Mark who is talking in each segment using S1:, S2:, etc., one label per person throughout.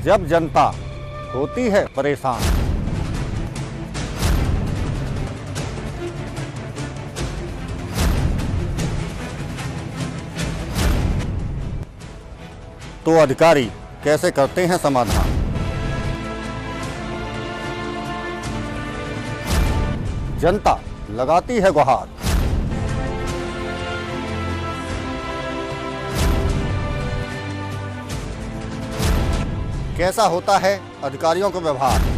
S1: जब जनता होती है परेशान, तो अधिकारी कैसे करते हैं समाधान। जनता लगाती है गुहार। कैसा होता है अधिकारियों का व्यवहार।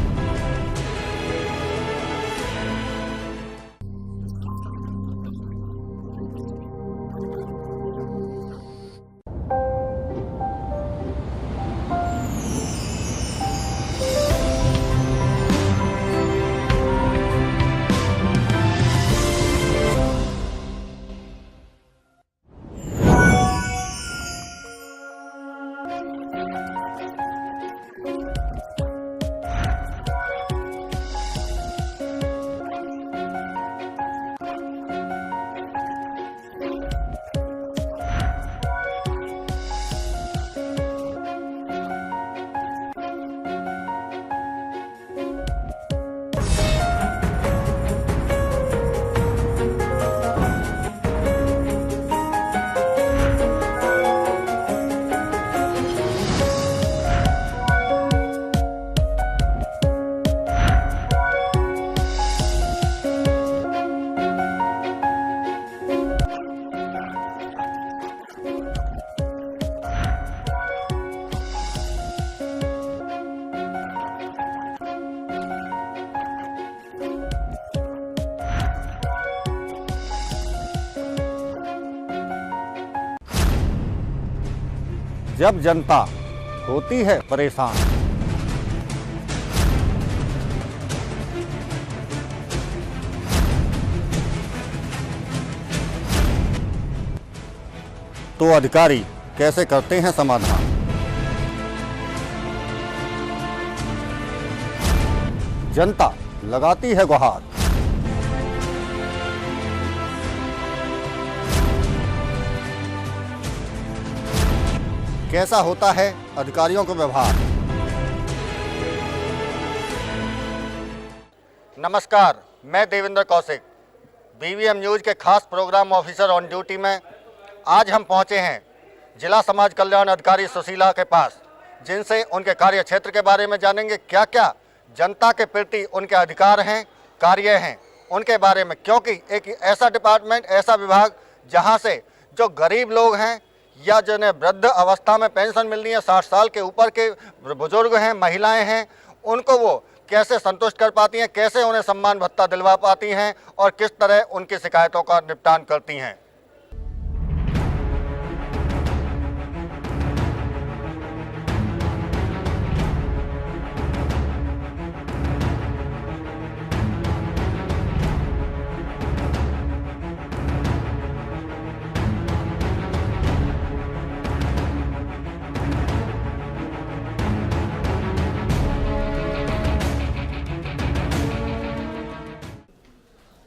S1: जब जनता होती है परेशान, तो अधिकारी कैसे करते हैं समाधान। जनता लगाती है गुहार। कैसा होता है अधिकारियों का व्यवहार। नमस्कार, मैं देवेंद्र कौशिक, बीवीएम न्यूज़ के खास प्रोग्राम ऑफिसर ऑन ड्यूटी में आज हम पहुंचे हैं जिला समाज कल्याण अधिकारी सुशीला के पास, जिनसे उनके कार्य क्षेत्र के बारे में जानेंगे। क्या क्या जनता के प्रति उनके अधिकार हैं, कार्य हैं, उनके बारे में। क्योंकि एक ऐसा डिपार्टमेंट, ऐसा विभाग जहां से जो गरीब लोग हैं या जिन्हें वृद्ध अवस्था में पेंशन मिलनी है, 60 साल के ऊपर के बुजुर्ग हैं, महिलाएं हैं, उनको वो कैसे संतुष्ट कर पाती हैं, कैसे उन्हें सम्मान भत्ता दिलवा पाती हैं और किस तरह उनकी शिकायतों का निपटान करती हैं।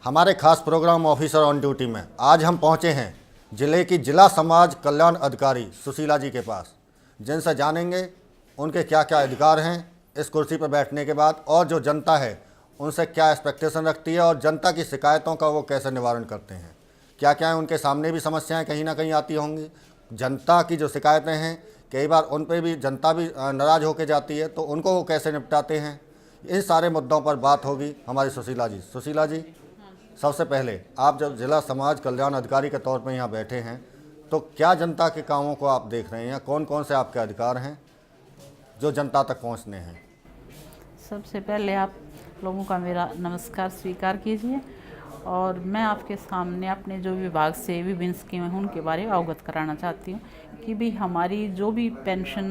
S1: हमारे खास प्रोग्राम ऑफिसर ऑन ड्यूटी में आज हम पहुंचे हैं जिले की जिला समाज कल्याण अधिकारी सुशीला जी के पास, जिनसे जानेंगे उनके क्या क्या अधिकार हैं इस कुर्सी पर बैठने के बाद, और जो जनता है उनसे क्या एक्सपेक्टेशन रखती है और जनता की शिकायतों का वो कैसे निवारण करते हैं। क्या क्या है उनके सामने भी समस्याएं कहीं ना कहीं आती होंगी। जनता की जो शिकायतें हैं कई बार उन पर भी जनता भी नाराज़ होकर जाती है, तो उनको वो कैसे निपटाते हैं। इन सारे मुद्दों पर बात होगी हमारी सुशीला जी। सुशीला जी, सबसे पहले आप जब जिला समाज कल्याण अधिकारी के तौर पर यहाँ बैठे हैं, तो क्या जनता के कामों को आप देख रहे हैं, कौन कौन से आपके अधिकार हैं जो जनता तक पहुँचने हैं।
S2: सबसे पहले आप लोगों का मेरा नमस्कार स्वीकार कीजिए और मैं आपके सामने अपने जो विभाग से विभिन्न स्कीमें हैं उनके बारे में अवगत कराना चाहती हूँ कि भी हमारी जो भी पेंशन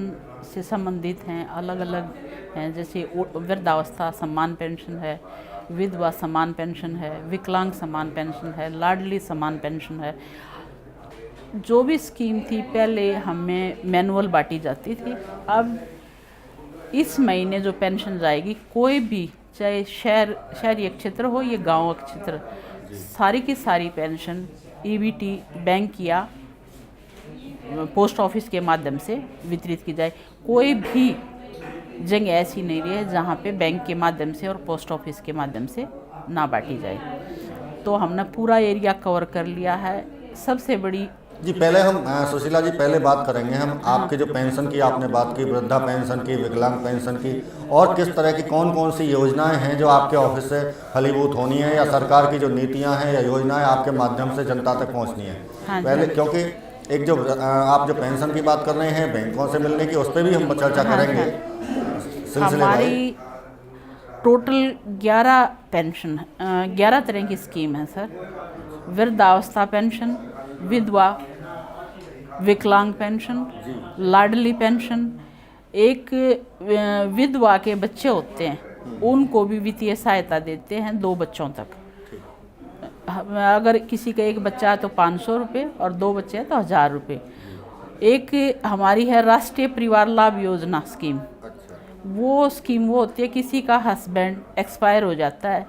S2: से संबंधित हैं अलग अलग हैं, जैसे वृद्धावस्था सम्मान पेंशन है, विधवा समान पेंशन है, विकलांग समान पेंशन है, लाडली समान पेंशन है। जो भी स्कीम थी पहले हमें मैनुअल बांटी जाती थी, अब इस महीने जो पेंशन जाएगी, कोई भी चाहे शहरी क्षेत्र हो या गांव क्षेत्र, सारी की सारी पेंशन ईबीटी बैंक या पोस्ट ऑफिस के माध्यम से वितरित की जाए। कोई भी जगह ऐसी नहीं रही है जहाँ पे बैंक के माध्यम से और पोस्ट ऑफिस के माध्यम से ना बांटी जाए। तो हमने पूरा एरिया कवर कर लिया है। सबसे बड़ी
S1: जी पहले हम सुशीला जी पहले बात करेंगे हम आपके जो पेंशन की आपने बात की, वृद्धा पेंशन की, विकलांग पेंशन की, और किस तरह की कौन कौन सी योजनाएं हैं जो आपके ऑफिस से फलीभूत होनी है या सरकार की जो नीतियां हैं या योजनाएं आपके माध्यम से जनता तक पहुंचनी है।
S2: हाँ जी,
S1: पहले क्योंकि एक जो आप जो पेंशन की बात कर रहे हैं बैंकों से मिलने की, उस पर भी हम चर्चा करेंगे सिलसिलेवार।
S2: हमारी टोटल 11 पेंशन 11 तरह की स्कीम है सर। वृद्धावस्था पेंशन, विधवा, विकलांग पेंशन, लाडली पेंशन। एक विधवा के बच्चे होते हैं उनको भी वित्तीय सहायता देते हैं 2 बच्चों तक। अगर किसी का एक बच्चा है तो 500 रुपये और 2 बच्चे हैं तो 1000 रुपये। एक हमारी है राष्ट्रीय परिवार लाभ योजना स्कीम। वो स्कीम वो होती है किसी का हस्बैंड एक्सपायर हो जाता है,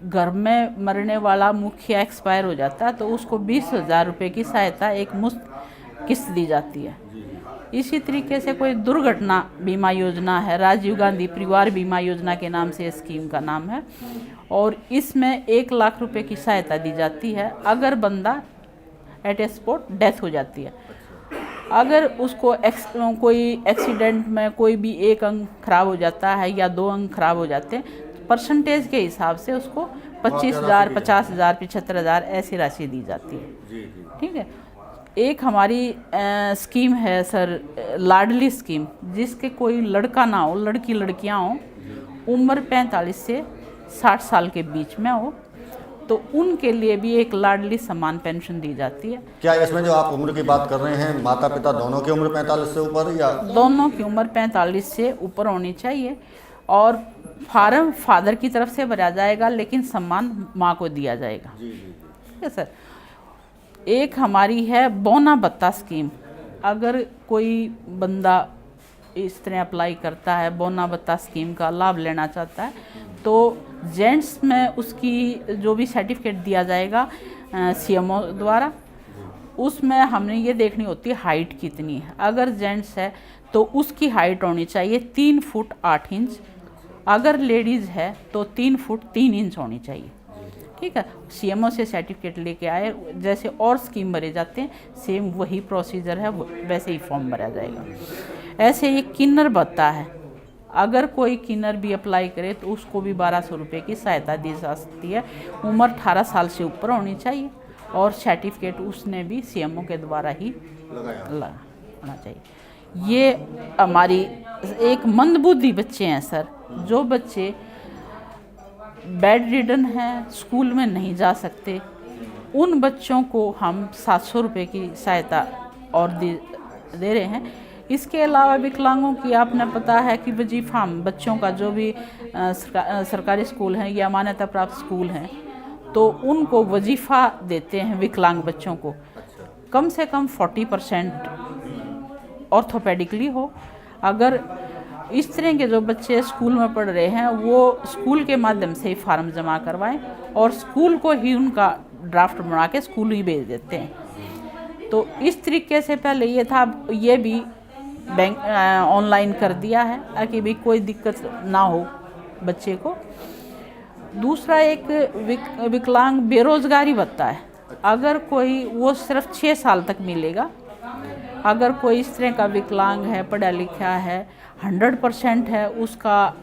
S2: घर में मरने वाला मुखिया एक्सपायर हो जाता है, तो उसको 20,000 रुपये की सहायता एक मुफ्त किस्त दी जाती है। इसी तरीके से कोई दुर्घटना बीमा योजना है, राजीव गांधी परिवार बीमा योजना के नाम से स्कीम का नाम है, और इसमें 1 लाख रुपए की सहायता दी जाती है अगर बंदा एट ए स्पॉट डेथ हो जाती है। अगर उसको कोई एक्सीडेंट में कोई भी एक अंग खराब हो जाता है या 2 अंग खराब हो जाते हैं, परसेंटेज के हिसाब से उसको 25,000, 50,000, 75,000 ऐसी राशि दी जाती है। ठीक है। एक हमारी स्कीम है सर लाडली स्कीम, जिसके कोई लड़का ना हो, लड़की लड़कियां हो, उम्र 45 से 60 साल के बीच में हो, तो उनके लिए भी एक लाडली समान पेंशन दी जाती है।
S1: क्या इसमें जो आप उम्र की बात कर रहे हैं, माता पिता दोनों की उम्र 45 से ऊपर या
S2: दोनों की उम्र 45 से ऊपर होनी चाहिए, और फार्म फादर की तरफ से भरा जाएगा लेकिन सम्मान माँ को दिया जाएगा। ठीक है सर। एक हमारी है बोना भत्ता स्कीम। अगर कोई बंदा इस तरह अप्लाई करता है, बोना भत्ता स्कीम का लाभ लेना चाहता है, तो जेंट्स में उसकी जो भी सर्टिफिकेट दिया जाएगा सीएमओ द्वारा, उसमें हमने ये देखनी होती है हाइट कितनी है। अगर जेंट्स है तो उसकी हाइट होनी चाहिए 3 फुट 8 इंच, अगर लेडीज़ है तो 3 फुट 3 इंच होनी चाहिए। ठीक है। सीएमओ से सर्टिफिकेट लेके आए, जैसे और स्कीम भरे जाते हैं सेम वही प्रोसीजर है, वैसे ही फॉर्म भरा जाएगा। ऐसे एक किन्नर भत्ता है, अगर कोई किन्नर भी अप्लाई करे तो उसको भी 1200 रुपये की सहायता दी जा सकती है। उम्र 18 साल से ऊपर होनी चाहिए और सर्टिफिकेट उसने भी सीएमओ के द्वारा ही लगाना चाहिए। ये हमारी एक मंदबुद्धि बच्चे हैं सर, जो बच्चे बेड रिडन हैं, स्कूल में नहीं जा सकते, उन बच्चों को हम 700 रुपये की सहायता और दे रहे हैं। इसके अलावा विकलांगों की आपने पता है कि वजीफा बच्चों का जो भी सरकारी स्कूल हैं या मान्यता प्राप्त स्कूल हैं, तो उनको वजीफा देते हैं विकलांग बच्चों को। कम से कम 40% ऑर्थोपेडिकली हो। अगर इस तरह के जो बच्चे स्कूल में पढ़ रहे हैं वो स्कूल के माध्यम से ही फार्म जमा करवाएं और स्कूल को ही उनका ड्राफ्ट बना के स्कूल ही भेज देते हैं। तो इस तरीके से पहले ये था, ये भी बैंक ऑनलाइन कर दिया है ताकि भी कोई दिक्कत ना हो बच्चे को। दूसरा एक विकलांग बेरोजगारी भत्ता है। अगर कोई, वो सिर्फ 6 साल तक मिलेगा। अगर कोई इस तरह का विकलांग है, पढ़ा लिखा है, 100% है, उसका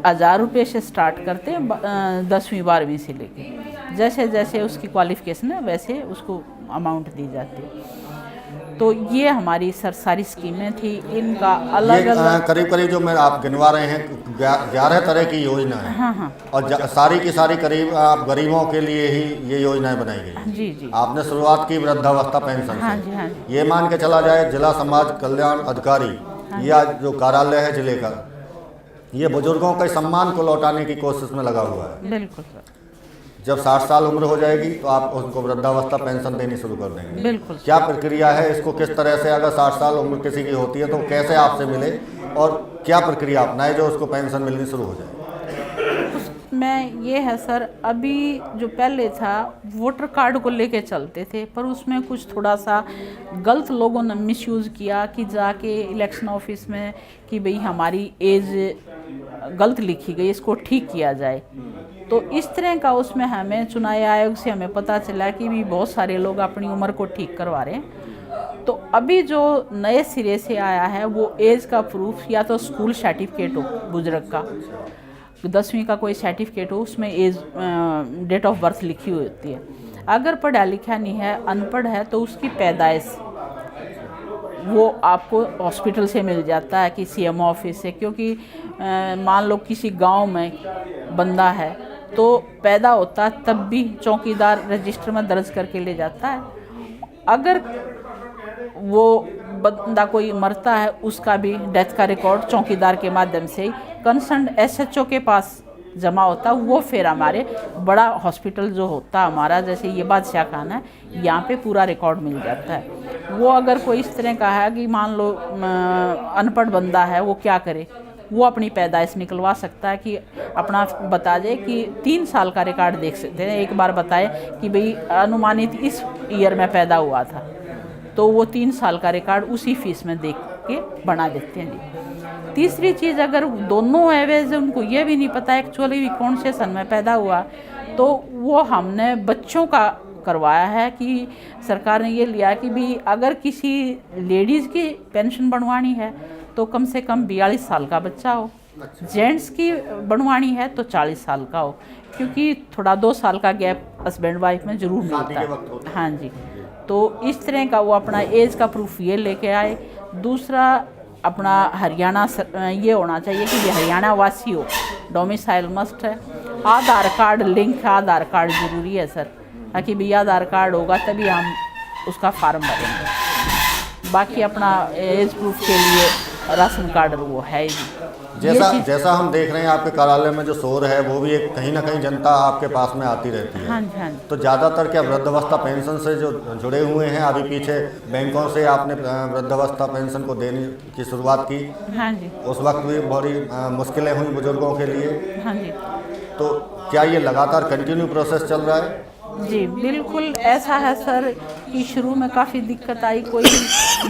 S2: 1000 रुपये से स्टार्ट करते हैं 10वीं 12वीं से लेके, जैसे जैसे उसकी क्वालिफिकेशन है वैसे उसको अमाउंट दी जाती है। तो ये हमारी सर सारी स्कीमें थी, इनका अलग अलग
S1: करीब करीब जो मैं आप गिनवा रहे हैं 11 तरह की योजना है।
S2: हाँ।
S1: और सारी की सारी करीब आप गरीबों के लिए ही ये योजनाएं बनाई गई।
S2: जी।
S1: आपने शुरुआत की वृद्धावस्था पेंशन
S2: हाँ
S1: से।
S2: जी, हाँ जी।
S1: ये मान के चला जाए जिला समाज कल्याण अधिकारी या जो कार्यालय है जिले का, ये बुजुर्गों के सम्मान को लौटाने की कोशिश में लगा हुआ है।
S2: बिल्कुल सर।
S1: जब 60 साल उम्र हो जाएगी तो आप उनको वृद्धावस्था पेंशन देनी शुरू कर देंगे।
S2: बिल्कुल।
S1: क्या प्रक्रिया है इसको, किस तरह से, अगर 60 साल उम्र किसी की होती है तो कैसे आपसे मिले और क्या प्रक्रिया अपनाए जो उसको पेंशन मिलनी शुरू हो जाए?
S2: इसमें ये है सर, अभी जो पहले था वोटर कार्ड को लेके चलते थे, पर उसमें कुछ थोड़ा सा गलत लोगों ने मिसयूज़ किया कि जाके इलेक्शन ऑफिस में कि भाई हमारी एज गलत लिखी गई, इसको ठीक किया जाए। तो इस तरह का उसमें हमें चुनाव आयोग से हमें पता चला कि भी बहुत सारे लोग अपनी उम्र को ठीक करवा रहे हैं। तो अभी जो नए सिरे से आया है वो एज का प्रूफ या तो स्कूल सर्टिफिकेट हो, बुजुर्ग का 10वीं का कोई सर्टिफिकेट हो, उसमें एज डेट ऑफ बर्थ लिखी हुई होती है। अगर पढ़ा लिखा नहीं है, अनपढ़ है, तो उसकी पैदाइश वो आपको हॉस्पिटल से मिल जाता है कि सीएमओ ऑफिस से, क्योंकि मान लो किसी गांव में बंदा है तो पैदा होता है तब भी चौकीदार रजिस्टर में दर्ज करके ले जाता है। अगर वो बंदा कोई मरता है उसका भी डेथ का रिकॉर्ड चौकीदार के माध्यम से ही कंसर्न एसएचओ के पास जमा होता है। वो फिर हमारे बड़ा हॉस्पिटल जो होता है हमारा, जैसे ये बादशाह खाना है, यहाँ पे पूरा रिकॉर्ड मिल जाता है। वो अगर कोई इस तरह का है कि मान लो अनपढ़ बंदा है, वो क्या करे, वो अपनी पैदाइश निकलवा सकता है कि अपना बता दे कि 3 साल का रिकॉर्ड देख सकते हैं, एक बार बताए कि भाई अनुमानित इस ईयर में पैदा हुआ था, तो वो 3 साल का रिकॉर्ड उसी फीस में देख के बना देते हैं जी। तीसरी चीज़, अगर दोनों एवज उनको ये भी नहीं पता एक्चुअली कौन से सन में पैदा हुआ, तो वो हमने बच्चों का करवाया है कि सरकार ने ये लिया कि भी अगर किसी लेडीज़ की पेंशन बनवानी है तो कम से कम 42 साल का बच्चा हो, जेंट्स की बनवानी है तो 40 साल का हो, क्योंकि थोड़ा 2 साल का गैप हस्बैंड वाइफ में ज़रूर मिलता है। हाँ जी, तो इस तरह का वो अपना एज का प्रूफ ये लेके आए। दूसरा, अपना हरियाणा ये होना चाहिए कि ये हरियाणा वासी हो, डोमिसाइल मस्ट है। आधार कार्ड लिंक, आधार कार्ड ज़रूरी है सर, ताकि भैया आधार कार्ड होगा तभी हम उसका फार्म भरेंगे। बाकी अपना एज प्रूफ के लिए राशन कार्ड वो है ही।
S1: जैसा हम देख रहे हैं आपके कार्यालय में जो शोर है वो भी एक कहीं ना कहीं जनता आपके पास में आती रहती है।
S2: हाँ जी, हाँ जी।
S1: तो ज़्यादातर क्या वृद्धावस्था पेंशन से जो जुड़े हुए हैं, अभी पीछे बैंकों से आपने वृद्धावस्था पेंशन को देने की शुरुआत की।
S2: हाँ जी।
S1: उस वक्त भी बड़ी मुश्किलें हुई बुजुर्गों के लिए।
S2: हाँ जी।
S1: तो क्या ये लगातार कंटिन्यू प्रोसेस चल रहा है?
S2: जी बिल्कुल ऐसा है सर कि शुरू में काफ़ी दिक्कत आई, कोई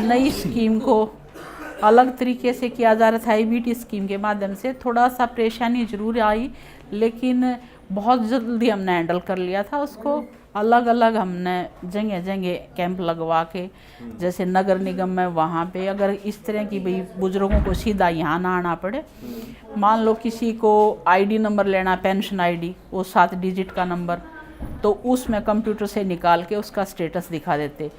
S2: नई स्कीम को अलग तरीके से किया जा रहा था। IBT स्कीम के माध्यम से थोड़ा सा परेशानी ज़रूर आई, लेकिन बहुत जल्दी हमने हैंडल कर लिया था उसको। अलग अलग हमने जगह जगह कैंप लगवा के, जैसे नगर निगम में, वहाँ पे अगर इस तरह की भाई बुजुर्गों को सीधा यहाँ ना आना पड़े, मान लो किसी को ID नंबर लेना, पेंशन ID, वो 7 डिजिट का नंबर, तो उसमें कंप्यूटर से निकाल के उसका स्टेटस दिखा देते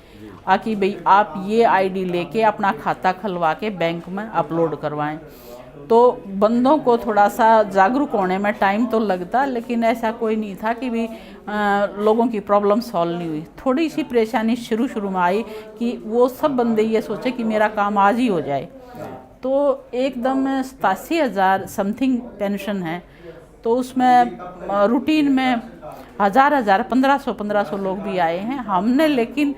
S2: कि भाई आप ये ID लेके अपना खाता खुलवा के बैंक में अपलोड करवाएं। तो बंदों को थोड़ा सा जागरूक होने में टाइम तो लगता, लेकिन ऐसा कोई नहीं था कि भी लोगों की प्रॉब्लम सॉल्व नहीं हुई। थोड़ी सी परेशानी शुरू में आई कि वो सब बंदे ये सोचे कि मेरा काम आज ही हो जाए। तो एकदम 87,000 समथिंग पेंशन है, तो उसमें रूटीन में 1000 1500 लोग भी आए हैं हमने, लेकिन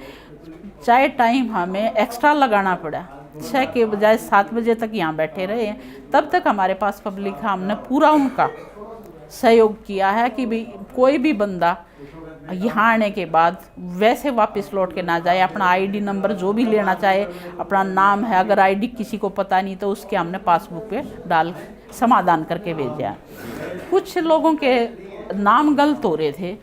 S2: चाहे टाइम हमें एक्स्ट्रा लगाना पड़ा, 6 के बजाय 7 बजे तक यहाँ बैठे रहे हैं, तब तक हमारे पास पब्लिक है। हमने पूरा उनका सहयोग किया है कि भी कोई भी बंदा यहाँ आने के बाद वैसे वापस लौट के ना जाए, अपना ID नंबर जो भी लेना चाहे, अपना नाम है, अगर ID किसी को पता नहीं तो उसके हमने पासबुक पे डाल समाधान करके भेजा। कुछ लोगों के नाम गलत हो रहे थे,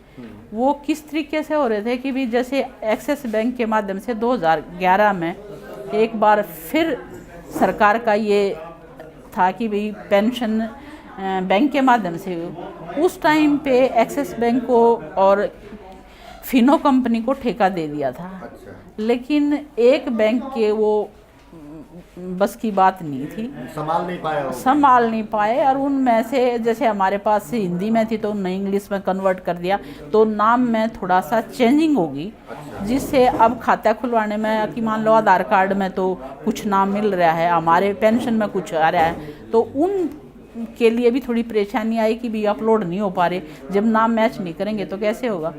S2: वो किस तरीके से हो रहे थे कि भी जैसे एक्सिस बैंक के माध्यम से 2011 में एक बार फिर सरकार का ये था कि भाई पेंशन बैंक के माध्यम से, उस टाइम पे एक्सिस बैंक को और फिनो कंपनी को ठेका दे दिया था।
S1: अच्छा।
S2: लेकिन एक बैंक के वो बस की बात नहीं थी, संभाल नहीं पाए, और उनमें से जैसे हमारे पास हिंदी में थी तो उन्होंने इंग्लिश में कन्वर्ट कर दिया, तो नाम में थोड़ा सा चेंजिंग होगी, जिससे अब खाता खुलवाने में कि मान लो आधार कार्ड में तो कुछ नाम मिल रहा है, हमारे पेंशन में कुछ आ रहा है, तो उन के लिए भी थोड़ी परेशानी आई कि भी अपलोड नहीं हो पा रहे, जब नाम मैच नहीं करेंगे तो कैसे होगा।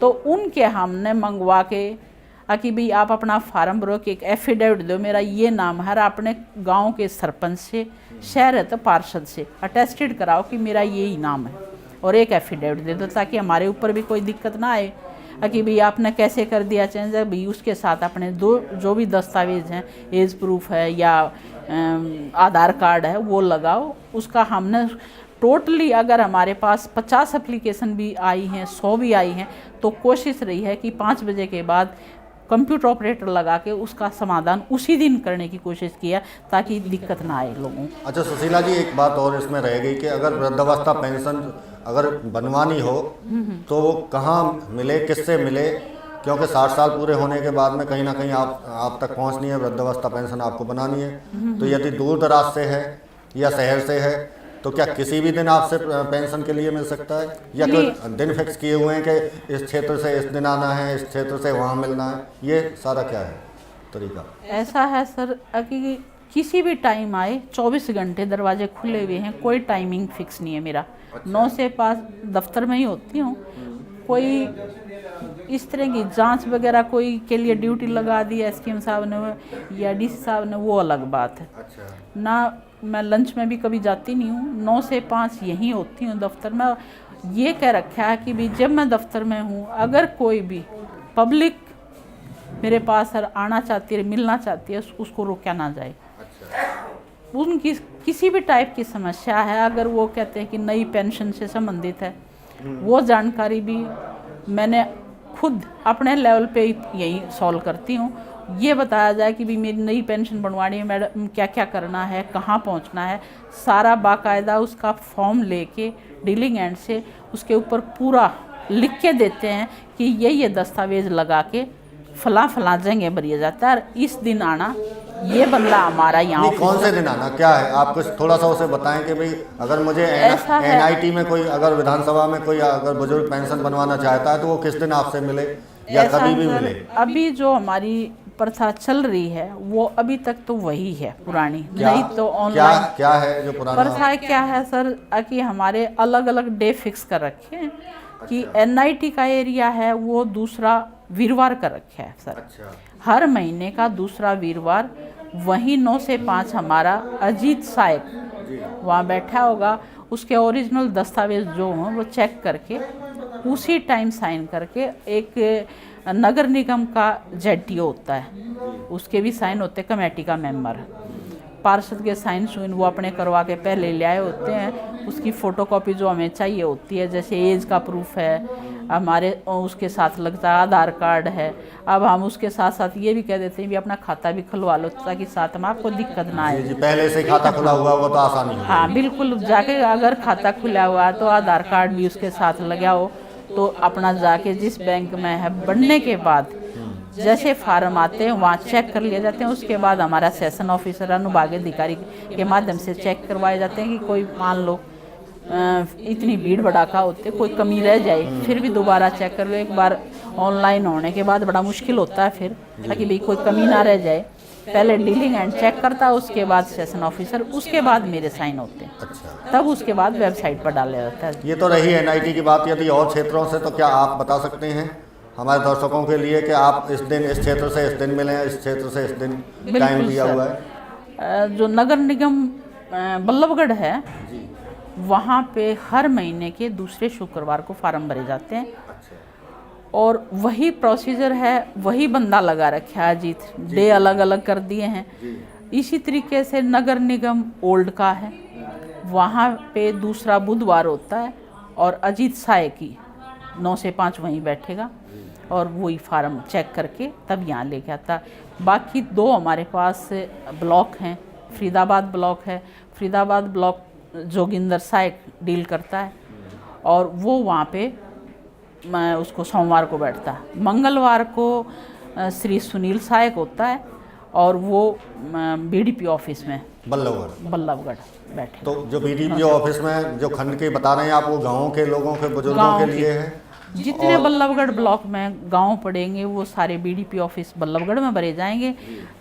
S2: तो उनके हमने मंगवा के कि भाई आप अपना फार्म भरो कि एक एफिडेविट दो, मेरा ये नाम है, अपने गांव के सरपंच से, शहर है तो पार्षद से अटेस्टेड कराओ कि मेरा यही नाम है। और एक एफिडेविट दे दो, ताकि हमारे ऊपर भी कोई दिक्कत ना आए कि भाई आपने कैसे कर दिया चेंज। भाई उसके साथ अपने जो भी दस्तावेज हैं, एज प्रूफ है या आधार कार्ड है, वो लगाओ। उसका हमने टोटली अगर हमारे पास 50 एप्लीकेशन भी आई हैं, 100 भी आई हैं, तो कोशिश रही है कि 5 बजे के बाद कंप्यूटर ऑपरेटर लगा के उसका समाधान उसी दिन करने की कोशिश किया, ताकि दिक्कत ना आए लोगों को।
S1: अच्छा सुशीला जी, एक बात और इसमें रह गई कि अगर वृद्धावस्था पेंशन अगर बनवानी हो तो वो कहाँ मिले, किससे मिले? क्योंकि 60 साल पूरे होने के बाद में कहीं ना कहीं आप तक पहुँचनी है, वृद्धावस्था पेंशन आपको बनानी है। तो यदि दूर दराज से है या शहर से है तो क्या किसी भी दिन आपसे पेंशन के लिए मिल सकता है, या कोई दिन फिक्स किए हुए हैं कि इस क्षेत्र से इस दिन आना है, इस क्षेत्र से वहाँ मिलना है? ये सारा क्या है तरीका?
S2: ऐसा है सर कि किसी भी टाइम आए, 24 घंटे दरवाजे खुले हुए हैं, कोई टाइमिंग फिक्स नहीं है मेरा। 9 से 5 दफ्तर में ही होती हूँ। कोई इस तरह की जांच वगैरह कोई के लिए ड्यूटी लगा दी एसकेएम साहब ने या डीसी साहब ने, वो अलग बात है।
S1: अच्छा।
S2: ना मैं लंच में भी कभी जाती नहीं हूँ, 9 से 5 यहीं होती हूँ दफ्तर में। ये कह रखा है कि भी जब मैं दफ्तर में हूँ, अगर कोई भी पब्लिक मेरे पास आना चाहती है, मिलना चाहती है, उसको रोका ना जाए। उनकी किसी भी टाइप की समस्या है, अगर वो कहते हैं कि नई पेंशन से संबंधित है, वो जानकारी भी मैंने खुद अपने लेवल पे यही सॉल्व करती हूँ। ये बताया जाए कि भी मेरी नई पेंशन बनवानी है मैडम, क्या क्या करना है, कहाँ पहुँचना है, सारा बाकायदा उसका फॉर्म लेके डीलिंग एंड से उसके ऊपर पूरा लिख के देते हैं कि ये दस्तावेज लगा के फला जगह भरिया जाता है, इस दिन आना। ये बंदा हमारा यहाँ
S1: कौन से दिन आना क्या है, आप कुछ थोड़ा सा उसे बताएं कि भाई अगर मुझे एनआईटी में कोई, अगर विधानसभा में कोई अगर बुजुर्ग पेंशन बनवाना चाहता है तो वो किस दिन आपसे मिले या कभी भी मिले?
S2: अभी जो हमारी प्रथा चल रही है वो अभी तक तो वही है पुरानी, नहीं तो ऑनलाइन।
S1: क्या है जो पुराना
S2: प्रथा क्या है सर कि हमारे अलग अलग डे फिक्स कर रखे हैं कि एनआईटी का एरिया है वो दूसरा वीरवार कर रखा है सर।
S1: अच्छा।
S2: हर महीने का दूसरा वीरवार वहीं 9 से 5 हमारा अजीत साहब वहाँ बैठा होगा, उसके ओरिजिनल दस्तावेज जो हों वो चेक करके उसी टाइम साइन करके, एक नगर निगम का जेडटीओ होता है, उसके भी साइन होते हैं, कमेटी का मेंबर, पार्षद के साइन सुइन वो अपने करवा के पहले ले आए होते हैं। उसकी फ़ोटोकॉपी जो हमें चाहिए होती है, जैसे एज का प्रूफ है हमारे, उसके साथ लगता है आधार कार्ड है। अब हम उसके साथ साथ ये भी कह देते हैं भी अपना खाता भी खुलवा लो, ताकि साथ में आपको दिक्कत ना आए।
S1: जी, पहले से खाता खुला हुआ होगा तो आसानी होगी।
S2: हाँ बिल्कुल, जाके अगर खाता खुला हुआ है तो आधार कार्ड भी उसके साथ लगा हो, तो अपना जाके जिस बैंक में है बनने के बाद जैसे फार्म आते हैं वहाँ चेक कर लिए जाते हैं। उसके बाद हमारा सेशन ऑफिसर अनुभाग अधिकारी के माध्यम से चेक करवाए जाते हैं कि कोई मान लो इतनी भीड़ भड़ाका होते कोई कमी रह जाए, फिर भी दोबारा चेक कर लो। एक बार ऑनलाइन होने के बाद बड़ा मुश्किल होता है फिर, ताकि भाई कोई कमी ना रह जाए। पहले डीलिंग एंड चेक करता है, उसके बाद सेशन ऑफिसर, उसके बाद मेरे साइन होते हैं।
S1: अच्छा।
S2: तब उसके बाद वेबसाइट पर डाला जाता है।
S1: ये तो रही एनआईटी की बात। यदि और क्षेत्रों से तो क्या आप बता सकते हैं हमारे दर्शकों के लिए कि आप इस दिन इस क्षेत्र से इस दिन मिले, इस क्षेत्र से इस दिन टाइम दिया हुआ है?
S2: जो नगर निगम बल्लभगढ़ है वहाँ पे हर महीने के दूसरे शुक्रवार को फार्म भरे जाते हैं। और वही प्रोसीजर है, वही बंदा लगा रखा है, अजीत डे अलग अलग कर दिए हैं। इसी तरीके से नगर निगम ओल्ड का है, वहाँ पे दूसरा बुधवार होता है और अजीत साय की 9 से 5 वहीं बैठेगा और वही फार्म चेक करके तब यहाँ लेके आता। बाकी 2 हमारे पास ब्लॉक हैं, फरीदाबाद ब्लॉक है, फरीदाबाद ब्लॉक जोगिंदर सायक डील करता है और वो वहाँ पे मैं उसको सोमवार को बैठता है। मंगलवार को श्री सुनील सायक होता है और वो बीडीपी ऑफिस में बल्लभगढ़ बैठे।
S1: तो जो बीडीपी ऑफिस में जो खंड के बता रहे हैं आप, वो गाँव के लोगों के बुजुर्गों के लिए है?
S2: जितने बल्लभगढ़ ब्लॉक में गांव पड़ेंगे वो सारे बीडीपी ऑफिस बल्लभगढ़ में भरे जाएंगे।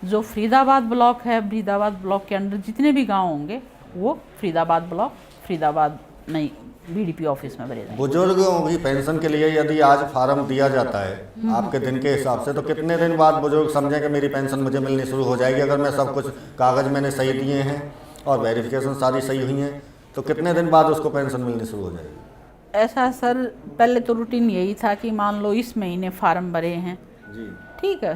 S2: जो फरीदाबाद ब्लॉक है, फरीदाबाद ब्लॉक के अंदर जितने भी गांव होंगे वो फरीदाबाद ब्लॉक, फरीदाबाद नहीं बीडीपी ऑफिस में भरे जाएंगे।
S1: बुजुर्गों की पेंशन के लिए यदि आज फार्म दिया जाता है आपके दिन के हिसाब से, तो कितने दिन बाद बुजुर्ग समझें कि मेरी पेंशन मुझे मिलनी शुरू हो जाएगी? अगर मैं सब कुछ कागज़ मैंने सही दिए हैं और वेरिफिकेशन सारी सही हुई हैं, तो कितने दिन बाद उसको पेंशन मिलनी शुरू हो जाएगी?
S2: ऐसा सर, पहले तो रूटीन यही था कि मान लो इस महीने फार्म भरे हैं
S1: जी।
S2: ठीक है,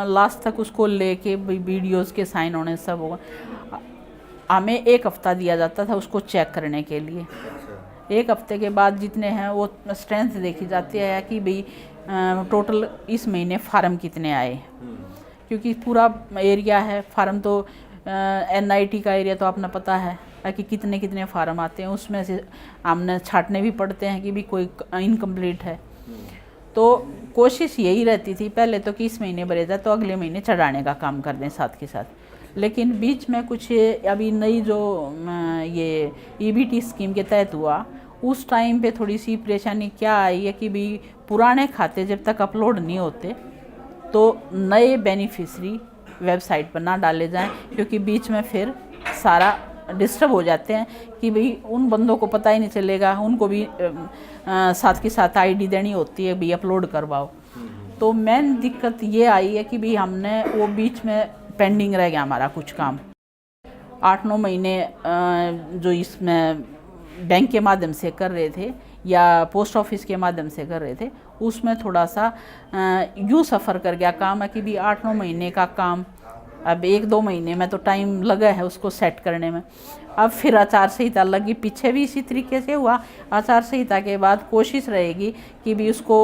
S2: लास्ट तक उसको लेके वीडियोस के साइन होने सब होगा। हमें एक हफ्ता दिया जाता था उसको चेक करने के लिए।
S1: अच्छा।
S2: एक हफ्ते के बाद जितने हैं वो स्ट्रेंथ देखी जाती है कि भाई टोटल इस महीने फार्म कितने आए, क्योंकि पूरा एरिया है फार्म तो NIT का एरिया तो आपने पता है कि कितने कितने फार्म आते हैं, उसमें से हमने छांटने भी पड़ते हैं कि भी कोई इनकम्प्लीट है। तो कोशिश यही रहती थी पहले तो कि इस महीने भरे जाए तो अगले महीने चढ़ाने का काम कर दें साथ के साथ। लेकिन बीच में कुछ अभी नई जो ये EBT स्कीम के तहत हुआ, उस टाइम पे थोड़ी सी परेशानी क्या आई है कि भाई पुराने खाते जब तक अपलोड नहीं होते तो नए बेनिफिशरी वेबसाइट पर ना डाले जाएं, क्योंकि बीच में फिर सारा डिस्टर्ब हो जाते हैं कि भाई उन बंदों को पता ही नहीं चलेगा, उनको भी साथ के साथ ID देनी होती है, भाई अपलोड करवाओ। तो मेन दिक्कत ये आई है कि भाई हमने वो बीच में पेंडिंग रह गया हमारा कुछ काम। 8-9 महीने जो इसमें बैंक के माध्यम से कर रहे थे या पोस्ट ऑफिस के माध्यम से कर रहे थे, उसमें थोड़ा सा यूँ सफ़र कर गया काम है कि भी 8-9 महीने का काम अब 1-2 महीने में तो टाइम लगा है उसको सेट करने में। अब फिर आचार संहिता लगी, पीछे भी इसी तरीके से हुआ। आचार संहिता के बाद कोशिश रहेगी कि भी उसको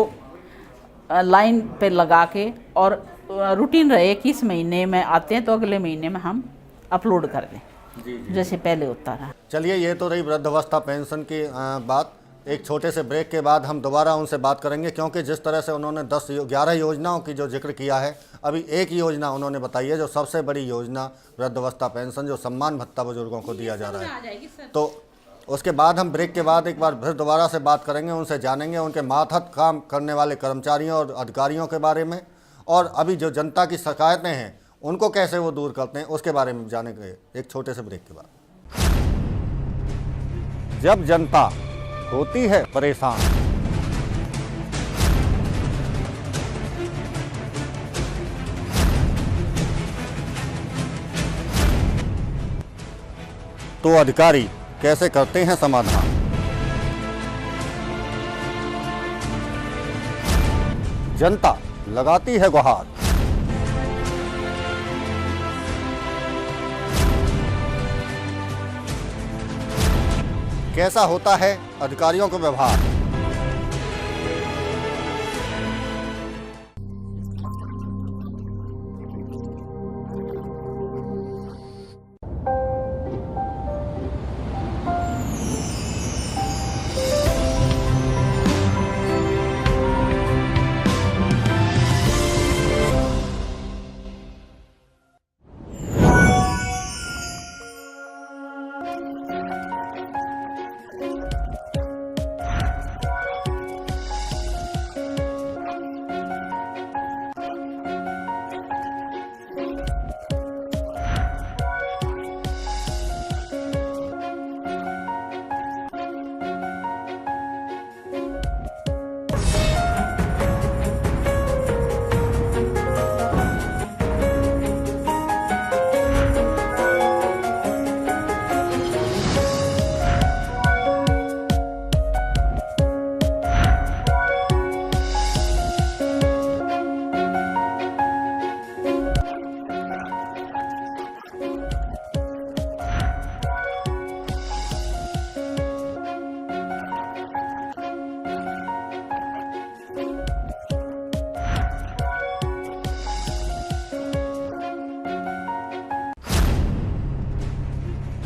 S2: लाइन पे लगा के और रूटीन रहे कि इस महीने में आते हैं तो अगले महीने में हम अपलोड कर दें,
S1: जी।
S2: जैसे पहले होता रहा।
S1: चलिए, ये तो रही वृद्धावस्था पेंशन की बात। एक छोटे से ब्रेक के बाद हम दोबारा उनसे बात करेंगे, क्योंकि जिस तरह से उन्होंने 10-11 योजनाओं की जो जिक्र किया है, अभी एक योजना उन्होंने बताई है जो सबसे बड़ी योजना वृद्धावस्था पेंशन, जो सम्मान भत्ता बुजुर्गों को दिया जा रहा है। तो उसके बाद हम ब्रेक के बाद एक बार फिर दोबारा से बात करेंगे, उनसे जानेंगे उनके मातहत काम करने वाले कर्मचारियों और अधिकारियों के बारे में, और अभी जो जनता की शिकायतें हैं उनको कैसे वो दूर करते हैं उसके बारे में जानेंगे एक छोटे से ब्रेक के बाद। जब जनता होती है परेशान, तो अधिकारी कैसे करते हैं समाधान। जनता लगाती है गुहार। कैसा होता है अधिकारियों का व्यवहार।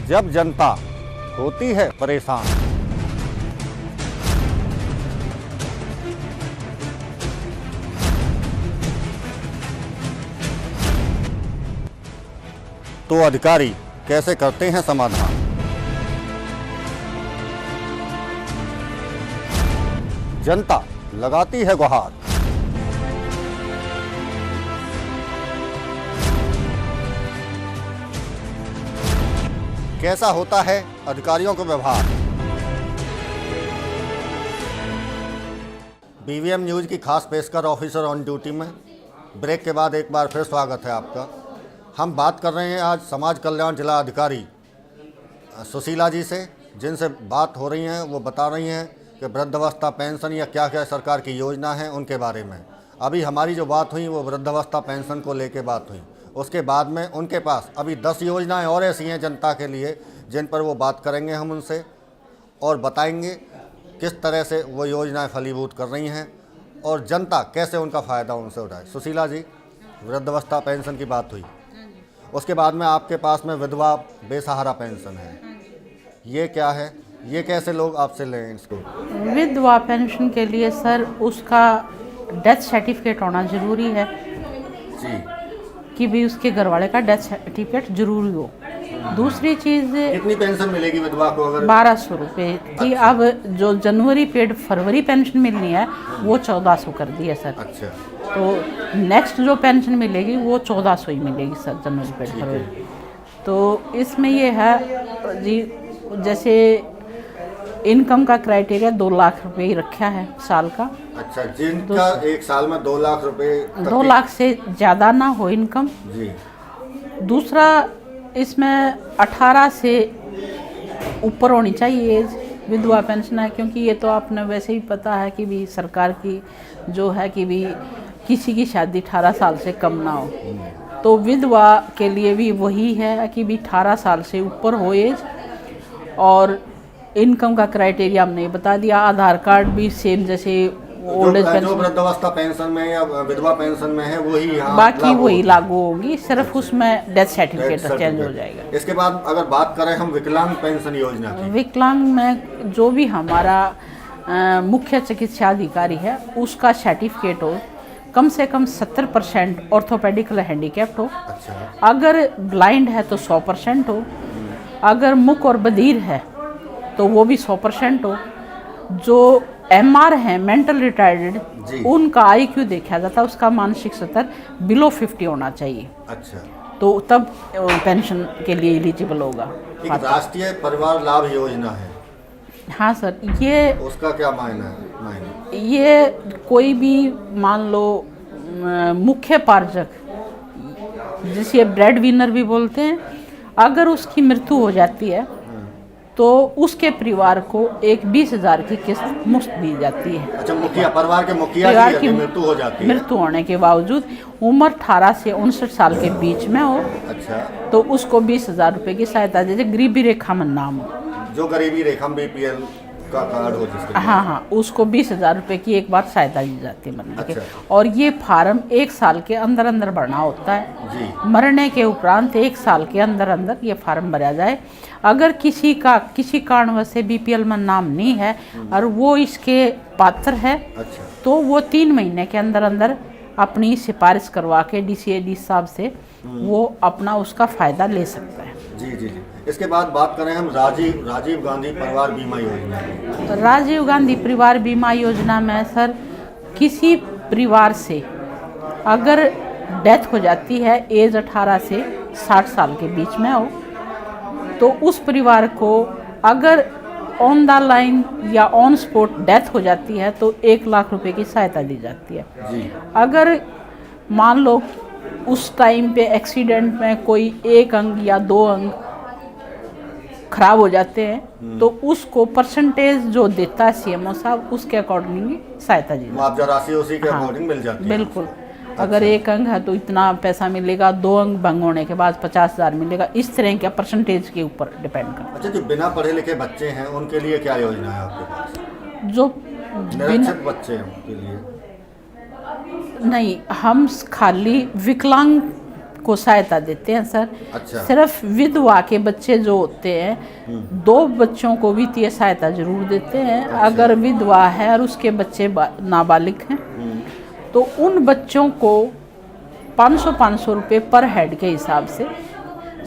S1: जब जनता होती है परेशान, तो अधिकारी कैसे करते हैं समाधान। जनता लगाती है गुहार। कैसा होता है अधिकारियों का व्यवहार। BVM न्यूज़ की खास पेशकर ऑफिसर ऑन ड्यूटी में ब्रेक के बाद एक बार फिर स्वागत है आपका। हम बात कर रहे हैं आज समाज कल्याण जिला अधिकारी सुशीला जी से, जिनसे बात हो रही है वो बता रही हैं कि वृद्धावस्था पेंशन या क्या क्या सरकार की योजना है उनके बारे में। अभी हमारी जो बात हुई वो वृद्धावस्था पेंशन को लेके बात हुई। उसके बाद में उनके पास अभी 10 योजनाएं और ऐसी हैं जनता के लिए जिन पर वो बात करेंगे हम उनसे और बताएंगे किस तरह से वो योजनाएं फलीभूत कर रही हैं और जनता कैसे उनका फ़ायदा उनसे उठाए। सुशीला जी, वृद्धावस्था पेंशन की बात हुई, उसके बाद में आपके पास में विधवा बेसहारा पेंशन है, ये क्या है, ये कैसे लोग आपसे लें इसको?
S2: विधवा पेंशन के लिए सर उसका डेथ सर्टिफिकेट होना ज़रूरी है
S1: जी,
S2: कि भी उसके घर वाले का डेथ सर्टिफिकेट जरूरी हो। दूसरी चीज़,
S1: कितनी पेंशन मिलेगी विधवा को अगर?
S2: 1200 रुपये थी। अब जो जनवरी पेड फरवरी पेंशन मिलनी है वो 1400 कर दी है सर।
S1: अच्छा,
S2: तो नेक्स्ट जो पेंशन मिलेगी वो 1400 ही मिलेगी सर, जनवरी पेड फरवरी। तो इसमें ये है जी, जैसे इनकम का क्राइटेरिया 2 लाख रुपए ही रखा है साल का।
S1: अच्छा, जिनका एक साल में 2 लाख रुपए
S2: 2 लाख से ज़्यादा ना हो इनकम।
S1: जी,
S2: दूसरा, इसमें 18 से ऊपर होनी चाहिए एज विधवा पेंशन है, क्योंकि ये तो आपने वैसे ही पता है कि भी सरकार की जो है कि भी किसी की शादी 18 साल से कम ना हो। तो विधवा के लिए भी वही है कि भी 18 साल से ऊपर हो एज। और इनकम का क्राइटेरिया हमने बता दिया। आधार कार्ड भी सेम जैसे ओल्ड एज
S1: जो
S2: पेंशन,
S1: वृद्धावस्था पेंशन में या विधवा पेंशन में है वही यहाँ
S2: बाकी
S1: लागू
S2: वही
S1: होगी।
S2: लागू होगी, सिर्फ उसमें डेथ सर्टिफिकेट चेंज हो
S1: सर्टिफिकेट।
S2: जाएगा।
S1: इसके बाद अगर बात करें हम विकलांग पेंशन योजना की,
S2: विकलांग में जो भी हमारा मुख्य चिकित्सा अधिकारी है उसका सर्टिफिकेट हो, कम से कम 70% ऑर्थोपेडिकल हैंडीकैप्ड हो।
S1: अच्छा,
S2: अगर ब्लाइंड है तो 100% हो। अगर मुख और बधिर है तो वो भी 100% हो। जो MR है मेंटल रिटार्डेड,
S1: जी।
S2: उनका IQ देखा जाता है, उसका मानसिक स्तर बिलो 50 होना चाहिए,
S1: अच्छा,
S2: तो तब पेंशन के लिए एलिजिबल होगा।
S1: एक राष्ट्रीय परिवार लाभ योजना है,
S2: हाँ सर, ये
S1: उसका क्या मायना है?
S2: ये कोई भी मान लो मुख्य पार्षद, जिसे ब्रेड विनर भी बोलते हैं, अगर उसकी मृत्यु हो जाती है तो उसके परिवार को एक 20,000 की किस्त मुफ्त दी जाती है।
S1: अच्छा, मुखिया, परिवार के मुखिया
S2: परिवार
S1: की
S2: की
S1: यदि मृत्यु हो जाती है,
S2: मृत्यु होने के बावजूद उम्र 18 से 59 साल के बीच में हो,
S1: अच्छा,
S2: तो उसको 20,000 रुपये की सहायता दीजिए। गरीबी रेखा में नाम हो,
S1: जो गरीबी रेखा BPL का कार्ड हो जिसके,
S2: हाँ, उसको 20,000 रुपये की एक बार सहायता दी जाती है मरने के।
S1: अच्छा।
S2: और ये फार्म 1 साल के अंदर अंदर भरना होता है।
S1: जी,
S2: मरने के उपरांत 1 साल के अंदर अंदर ये फार्म भरा जाए। अगर किसी कारणवश से BPL में नाम नहीं है और वो इसके पात्र है,
S1: अच्छा,
S2: तो वो 3 महीने के अंदर अंदर अपनी सिफारिश करवा के DCAD साहब से वो अपना उसका फ़ायदा ले सकता है।
S1: जी जी जी। इसके बाद बात करें हम राजीव गांधी परिवार बीमा योजना की।
S2: राजीव गांधी परिवार बीमा योजना में सर, किसी परिवार से अगर डेथ हो जाती है एज 18 से 60 साल के बीच में हो, तो उस परिवार को अगर ऑन द लाइन या ऑन स्पॉट डेथ हो जाती है तो 1 लाख रुपए की सहायता दी जाती है।
S1: जी,
S2: अगर मान लो उस टाइम पे एक्सीडेंट में कोई 1 अंग या 2 अंग खराब हो जाते हैं तो उसको परसेंटेज जो देता है CMO साहब, उसके अकॉर्डिंग सहायता दी जाती
S1: मुआवजा राशि उसी के
S2: है।
S1: अकॉर्डिंग मिल जाती है।
S2: बिल्कुल। अगर 1 अंग है तो इतना पैसा मिलेगा, 2 अंग भंग होने के बाद 50,000 मिलेगा। इस तरह के परसेंटेज के ऊपर डिपेंड करता
S1: अच्छा, जो बिना पढ़े लिखे बच्चे हैं उनके लिए क्या योजना है आपके पास?
S2: है। जो
S1: निरक्षर बच्चे हैं उनके लिए?
S2: नहीं, हम खाली विकलांग को सहायता देते हैं सर।
S1: अच्छा,
S2: सिर्फ विधवा के बच्चे जो होते हैं 2 बच्चों को वित्तीय सहायता जरूर देते हैं। अगर विधवा है और उसके बच्चे नाबालिग हैं तो उन बच्चों को 500 रुपये पर हेड के हिसाब से,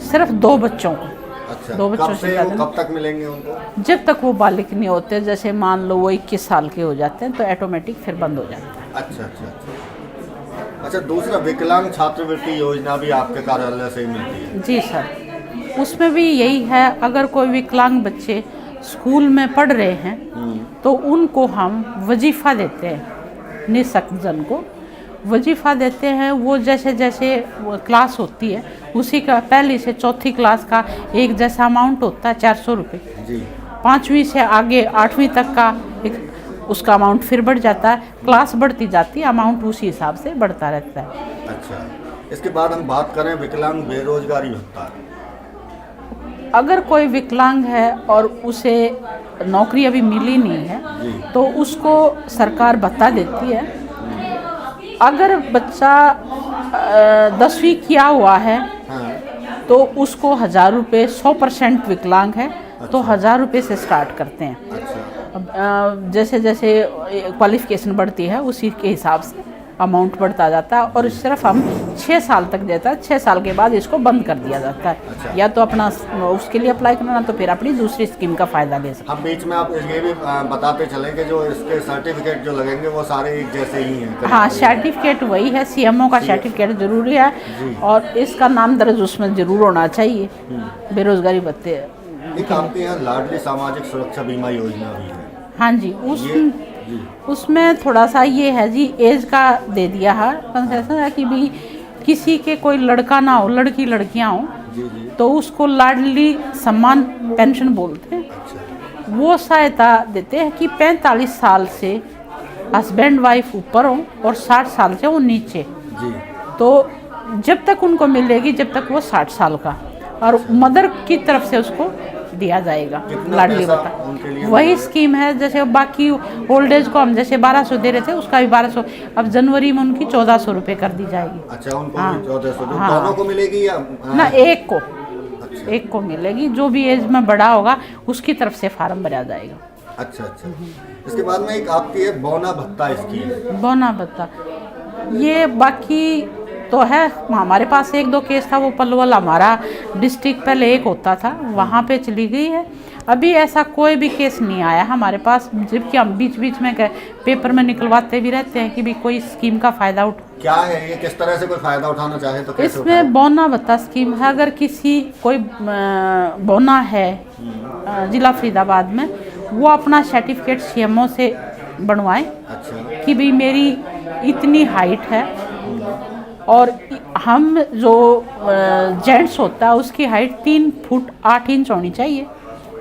S2: सिर्फ 2 बच्चों को।
S1: अच्छा,
S2: 2 बच्चों
S1: कब
S2: से
S1: से
S2: ज़्यादा
S1: कब तक मिलेंगे उनको?
S2: जब तक वो बालिग नहीं होते, जैसे मान लो वो 21 साल के हो जाते हैं तो ऑटोमेटिक फिर बंद हो जाता है।
S1: अच्छा अच्छा अच्छा। अच्छा, दूसरा विकलांग छात्रवृत्ति योजना भी आपके कार्यालय से ही मिलती है?
S2: जी सर, उसमें भी यही है। अगर कोई विकलांग बच्चे स्कूल में पढ़ रहे हैं तो उनको हम वजीफ़ा देते हैं, निःशक्त जन को वजीफ़ा देते हैं। वो जैसे जैसे वो क्लास होती है उसी का 1ली से 4थी क्लास का एक जैसा अमाउंट होता है, 400 रुपये।
S1: जी,
S2: 5वीं से आगे 8वीं तक का एक उसका अमाउंट फिर बढ़ जाता है, क्लास बढ़ती जाती है, अमाउंट उसी हिसाब से बढ़ता रहता है।
S1: अच्छा, इसके बाद हम बात करें विकलांग बेरोजगारी भत्ता।
S2: अगर कोई विकलांग है और उसे नौकरी अभी मिली नहीं है
S1: जी।
S2: तो उसको सरकार भत्ता देती है। अगर बच्चा 10वीं किया हुआ है
S1: हाँ।
S2: तो उसको 1000 रुपये, 100% विकलांग है तो 1000 रुपये से स्टार्ट करते हैं।
S1: अच्छा।
S2: अब जैसे जैसे क्वालिफिकेशन बढ़ती है उसी के हिसाब से अमाउंट बढ़ता जाता है और सिर्फ हम 6 साल तक देता है। 6 साल के बाद इसको बंद कर दिया जाता है।
S1: अच्छा।
S2: या तो अपना उसके लिए अप्लाई करना, तो फिर अपनी दूसरी स्कीम का फ़ायदा ले सकते
S1: हम बीच में आप ये भी बताते चलें कि जो इसके सर्टिफिकेट जो लगेंगे वो सारे एक जैसे ही हैं।
S2: हैं। हाँ, सर्टिफिकेट वही है, CMO का सर्टिफिकेट ज़रूरी है और इसका नाम दर्ज उसमें ज़रूर होना चाहिए। बेरोजगारी भत्ते।
S1: एक आपके यहाँ लाडली सामाजिक सुरक्षा बीमा योजना भी है।
S2: हाँ जी, उसमें थोड़ा सा ये है जी, एज का दे दिया है कंसेशन है कि भी किसी के कोई लड़का ना हो, लड़की लड़कियां हो
S1: जी।
S2: तो उसको लाडली सम्मान पेंशन बोलते हैं।
S1: अच्छा।
S2: वो सहायता देते हैं कि 45 साल से हस्बैंड वाइफ ऊपर हो और 60 साल से वो नीचे,
S1: जी।
S2: तो जब तक उनको मिलेगी जब तक वो 60 साल का, और मदर की तरफ से उसको दिया जाएगा लाडली भत्ता। वही स्कीम है जैसे बाकी ओल्ड एज को हम जैसे 1200 दे रहे थे, उसका भी 1200 अब जनवरी में उनकी 1400 रुपये कर दी जाएगी।
S1: अच्छा, उनको
S2: हाँ।
S1: 1400
S2: हाँ।
S1: दोनों को मिलेगी या
S2: ना एक को?
S1: अच्छा।
S2: एक को मिलेगी, जो भी एज में बड़ा होगा उसकी तरफ से फार्म भरा जाएगा।
S1: अच्छा। इसके बाद में एक आपकी है बौना भत्ता स्कीम।
S2: बौना भत्ता ये बाकी तो है, हमारे पास 1-2 केस था, वो पलवल हमारा डिस्ट्रिक्ट पहले एक होता था, वहाँ पे चली गई है। अभी ऐसा कोई भी केस नहीं आया हमारे पास, जबकि हम बीच बीच में पेपर में निकलवाते भी रहते हैं कि भी कोई स्कीम का फ़ायदा
S1: क्या है ये, किस तरह से कोई फ़ायदा उठाना चाहे तो कैसे उठाए?
S2: इसमें बौना भत्ता स्कीम है। अगर किसी कोई बौना है जिला फरीदाबाद में, वो अपना सर्टिफिकेट CMO से बनवाए।
S1: अच्छा।
S2: कि भी मेरी इतनी हाइट है और हम जो जेंट्स होता है उसकी हाइट 3 फुट 8 इंच होनी चाहिए।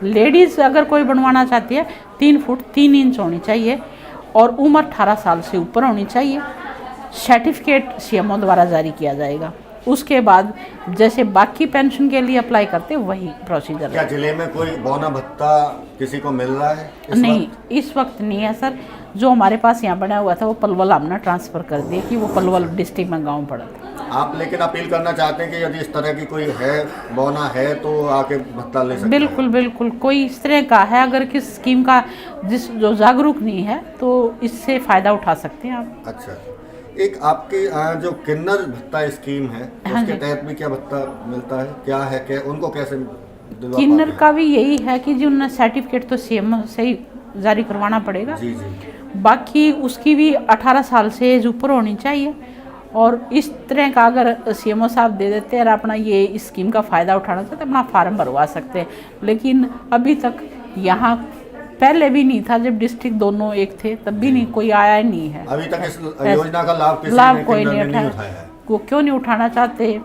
S2: लेडीज़ अगर कोई बनवाना चाहती है 3 फुट 3 इंच होनी चाहिए और उम्र 18 साल से ऊपर होनी चाहिए। सर्टिफिकेट CMO द्वारा जारी किया जाएगा। उसके बाद जैसे बाकी पेंशन के लिए अप्लाई करते वही प्रोसीजर।
S1: क्या जिले में कोई बौना भत्ता किसी को मिल रहा है
S2: नहीं, इस वक्त नहीं है सर। जो हमारे पास यहाँ बना हुआ था वो पलवल हमने ट्रांसफ़र कर दिया कि वो पलवल डिस्ट्रिक्ट में गांव पड़ा था।
S1: आप लेकिन अपील करना चाहते हैं कि यदि इस तरह की कोई है बौना है तो आके भत्ता ले सकते
S2: बिल्कुल बिल्कुल, कोई इस तरह का है अगर किस स्कीम का जो जागरूक नहीं है तो इससे फ़ायदा उठा सकते हैं आप।
S1: अच्छा। एक आपके जो किन्नर भत्ता स्कीम है उसके तहत भी क्या भत्ता मिलता है, क्या है, क्या उनको कैसे दिलवा
S2: किन्नर
S1: पाते हैं?
S2: का भी यही है कि जो उन्हें सर्टिफिकेट तो CMO से ही जारी करवाना पड़ेगा।
S1: जी।
S2: बाकी उसकी भी 18 साल से एज ऊपर होनी चाहिए और इस तरह का अगर CMO साहब दे देते हैं और अपना ये इस स्कीम का फ़ायदा उठाना चाहते हैं, अपना फार्म भरवा सकते हैं। लेकिन अभी तक यहाँ पहले भी नहीं था, जब डिस्ट्रिक्ट दोनों एक थे तब भी नहीं, कोई आया नहीं है
S1: अभी तक इस योजना का लाभ
S2: कोई नहीं उठाया है। वो क्यों नहीं उठाना चाहते?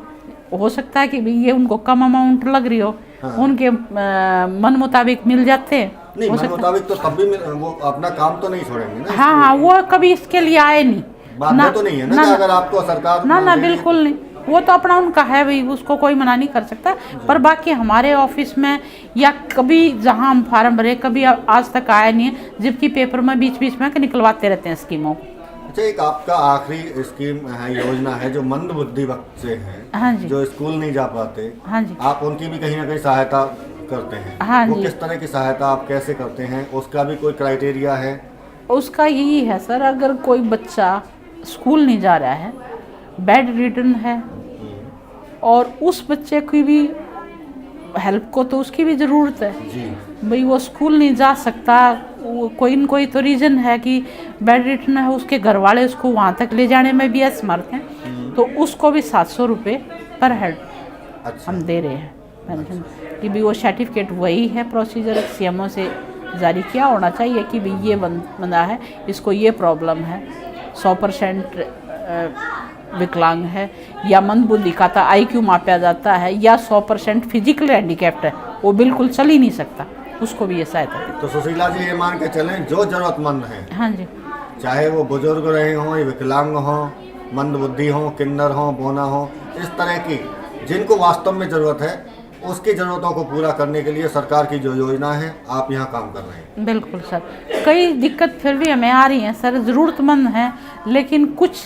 S2: हो सकता है कि भाई ये उनको कम अमाउंट लग रही हो। हाँ। उनके मन मुताबिक मिल जाते हैं।
S1: नहीं, मन मुताबिक तो तब भी वो अपना काम तो नहीं छोड़ेंगे ना।
S2: हाँ, वो कभी इसके लिए आए नहीं।
S1: बात तो नहीं है ना कि अगर आपको सरकार
S2: ना बिल्कुल नहीं, वो तो अपना उनका है भाई, उसको कोई मना नहीं कर सकता। पर बाकी हमारे ऑफिस में या कभी जहाँ हम फार्म भरे कभी आज तक आया नहीं है, जबकि पेपर में बीच बीच में निकलवाते रहते हैं स्कीमों को।
S1: अच्छा, एक आपका आखिरी स्कीम है, योजना है जो मंद बुद्धि बच्चे हैं।
S2: हाँ जी।
S1: जो स्कूल नहीं जा पाते।
S2: हाँ जी।
S1: आप उनकी भी कहीं ना कहीं सहायता करते हैं।
S2: हाँ
S1: वो
S2: जी।
S1: किस तरह की सहायता आप कैसे करते हैं, उसका भी कोई क्राइटेरिया है?
S2: उसका यही है सर, अगर कोई बच्चा स्कूल नहीं जा रहा है, बेड रिटर्न है और उस बच्चे की भी हेल्प को तो उसकी भी ज़रूरत है
S1: जी।
S2: भाई, वो स्कूल नहीं जा सकता, कोई न कोई तो रीज़न है कि बेड रिटर्न है, उसके घर वाले उसको वहाँ तक ले जाने में भी असमर्थ हैं, तो उसको भी 700 रुपये पर हेड हम दे रहे हैं पेंशन। कि भी वो सर्टिफिकेट वही है, प्रोसीजर CMO से जारी किया होना चाहिए कि भाई ये बंदा है, इसको ये प्रॉब्लम है, 100% विकलांग है या मंदबुद्धि का था, IQ मापा जाता है, या 100% फिजिकल हैंडीकैप्ड है, वो बिल्कुल चल ही नहीं सकता, उसको भी ये सहायता देते
S1: तो सुशीला जी, ये मान के चलें जो ज़रूरतमंद हैं,
S2: हैं। हाँ जी,
S1: चाहे वो बुजुर्ग रहे हों या विकलांग हों, मंदबुद्धि हों, किन्नर हों, बोना हों, इस तरह की जिनको वास्तव में ज़रूरत है उसकी ज़रूरतों को पूरा करने के लिए सरकार की जो योजना है आप यहाँ काम कर रहे हैं।
S2: बिल्कुल सर। कई दिक्कत फिर भी हमें आ रही हैं सर, ज़रूरतमंद हैं लेकिन कुछ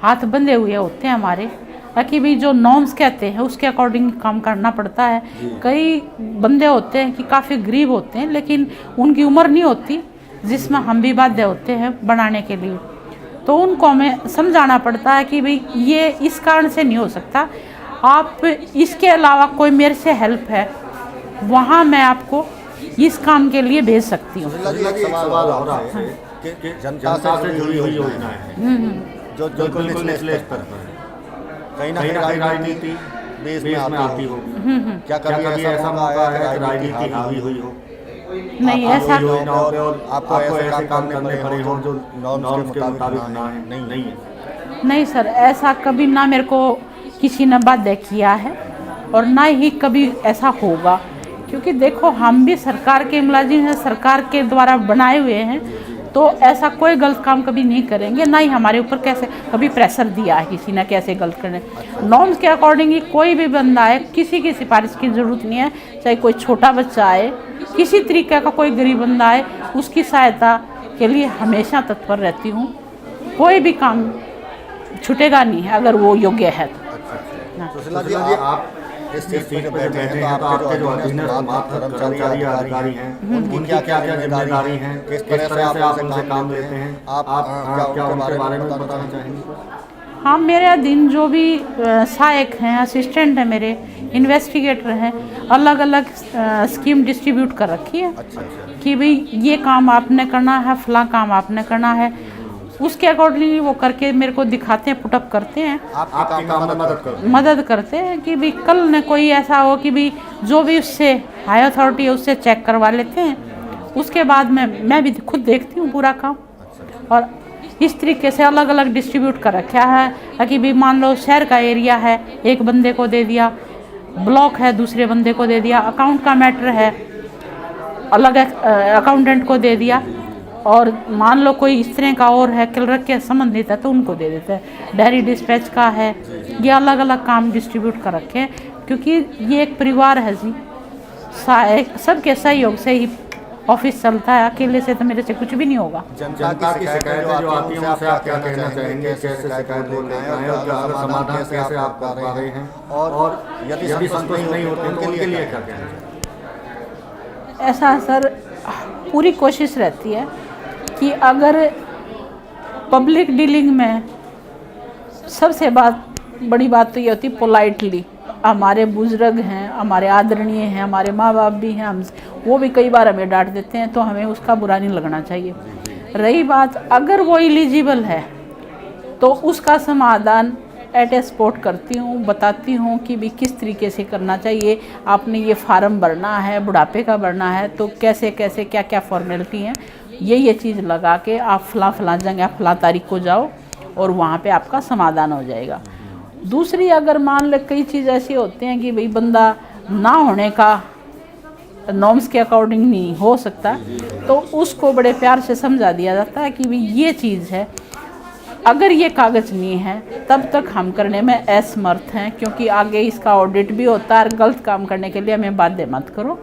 S2: हाथ बंधे हुए होते हैं हमारे, ताकि भी जो नॉर्म्स कहते हैं उसके अकॉर्डिंग काम करना पड़ता है। कई बंदे होते हैं कि काफ़ी गरीब होते हैं लेकिन उनकी उम्र नहीं होती जिसमें हम भी बाध्य होते हैं बनाने के लिए, तो उनको हमें समझाना पड़ता है कि भाई ये इस कारण से नहीं हो सकता, आप इसके अलावा कोई मेरे से हेल्प है वहाँ मैं आपको इस काम के लिए भेज सकती हूँ।
S1: सुशीला जी, एक सवाल और आपसे कि जनता से जुड़ी हुई योजनाएं हैं जो बिल्कुल निचले स्तर पर है, कहीं ना कहीं राजनीति देश में आती होगी, क्या कभी ऐसा मौका है कि राजनीति हावी हुई हो?
S2: नहीं, ऐसा
S1: और आपको ऐसे काम करने पड़े हो जो नॉर्म्स के मुताबिक ना है? नहीं है।
S2: नहीं सर, ऐसा कभी ना मेरे को किसी ने बाध्य किया है और ना ही कभी ऐसा होगा, क्योंकि देखो हम भी सरकार के मुलाजिम हैं, सरकार के द्वारा बनाए हुए हैं, तो ऐसा कोई गलत काम कभी नहीं करेंगे, ना ही हमारे ऊपर कैसे कभी प्रेशर दिया है किसी ने कैसे गलत करने। नॉर्म्स के अकॉर्डिंग ही कोई भी बंदा आए, किसी की सिफारिश की ज़रूरत नहीं है, चाहे कोई छोटा बच्चा आए, किसी तरीके का कोई गरीब बंदा आए, उसकी सहायता के लिए हमेशा तत्पर रहती हूँ। कोई भी काम छूटेगा नहीं है अगर वो योग्य है तो।
S1: सुशीला जी, आप इस सीट पर बैठे हैं तो आपके जो अधीनस्थ कर्मचारी अधिकारी हैं उनकी क्या क्या जिम्मेदारी हैं, किस तरह से आप उनसे काम लेते हैं, आप क्या उनके बारे में बताना चाहेंगे?
S2: हाँ, मेरे अधीन जो भी सहायक हैं, असिस्टेंट हैं, मेरे इन्वेस्टिगेटर हैं, अलग अलग स्कीम डिस्ट्रीब्यूट कर रखी है कि भाई ये काम आपने करना है, फला काम आपने करना है, उसके अकॉर्डिंगली वो करके मेरे को दिखाते हैं, पुटअप करते हैं,
S1: आपके काम में
S2: मदद करते हैं कि भाई कल न कोई ऐसा हो कि भाई जो भी उससे हाई अथॉरिटी है उससे चेक करवा लेते हैं, उसके बाद में मैं भी खुद देखती हूँ पूरा काम। और इस तरीके से अलग अलग डिस्ट्रीब्यूट कर रखा है ताकि भी मान लो शहर का एरिया है, एक बंदे को दे दिया, ब्लॉक है दूसरे बंदे को दे दिया, अकाउंट का मैटर है अलग अकाउंटेंट को दे दिया, और मान लो कोई इस तरह का और है क्लर्क के संबंधित है तो उनको दे देते हैं, डायरी डिस्पैच का है, ये अलग अलग काम डिस्ट्रीब्यूट कर रखे हैं क्योंकि ये एक परिवार है जी, सबके सहयोग से ही ऑफिस चलता है, अकेले से तो मेरे से कुछ भी नहीं होगा।
S1: जनता की शिकायतें जो आती हैं उनसे आप क्या कहना चाहेंगे, कैसे शिकायत लेते हैं और क्या समाधान कैसे आप कर रहे हैं, और यदि संतुष्ट नहीं होते हैं तो उनके लिए क्या कहना चाहेंगे?
S2: ऐसा सर पूरी कोशिश रहती है कि अगर पब्लिक डीलिंग में सबसे बड़ी बात तो ये होती है पोलाइटली, हमारे बुजुर्ग हैं, हमारे आदरणीय हैं, हमारे माँ बाप भी हैं, हम वो भी कई बार हमें डांट देते हैं तो हमें उसका बुरा नहीं लगना चाहिए। रही बात अगर वो एलिजिबल है तो उसका समाधान एट ए स्पॉट करती हूँ, बताती हूँ कि भी किस तरीके से करना चाहिए, आपने ये फार्म भरना है, बुढ़ापे का भरना है तो कैसे कैसे क्या क्या फॉर्मेलिटी है, ये चीज़ लगा के आप फला जगह फला तारीख को जाओ और वहाँ पे आपका समाधान हो जाएगा। दूसरी अगर मान ले कई चीज़ ऐसी होती हैं कि भाई बंदा ना होने का नॉर्म्स के अकॉर्डिंग नहीं हो सकता तो उसको बड़े प्यार से समझा दिया जाता है कि भाई ये चीज़ है, अगर ये कागज़ नहीं है तब तक हम करने में असमर्थ हैं, क्योंकि आगे इसका ऑडिट भी होता है, गलत काम करने के लिए हमें बाध्य मत करो,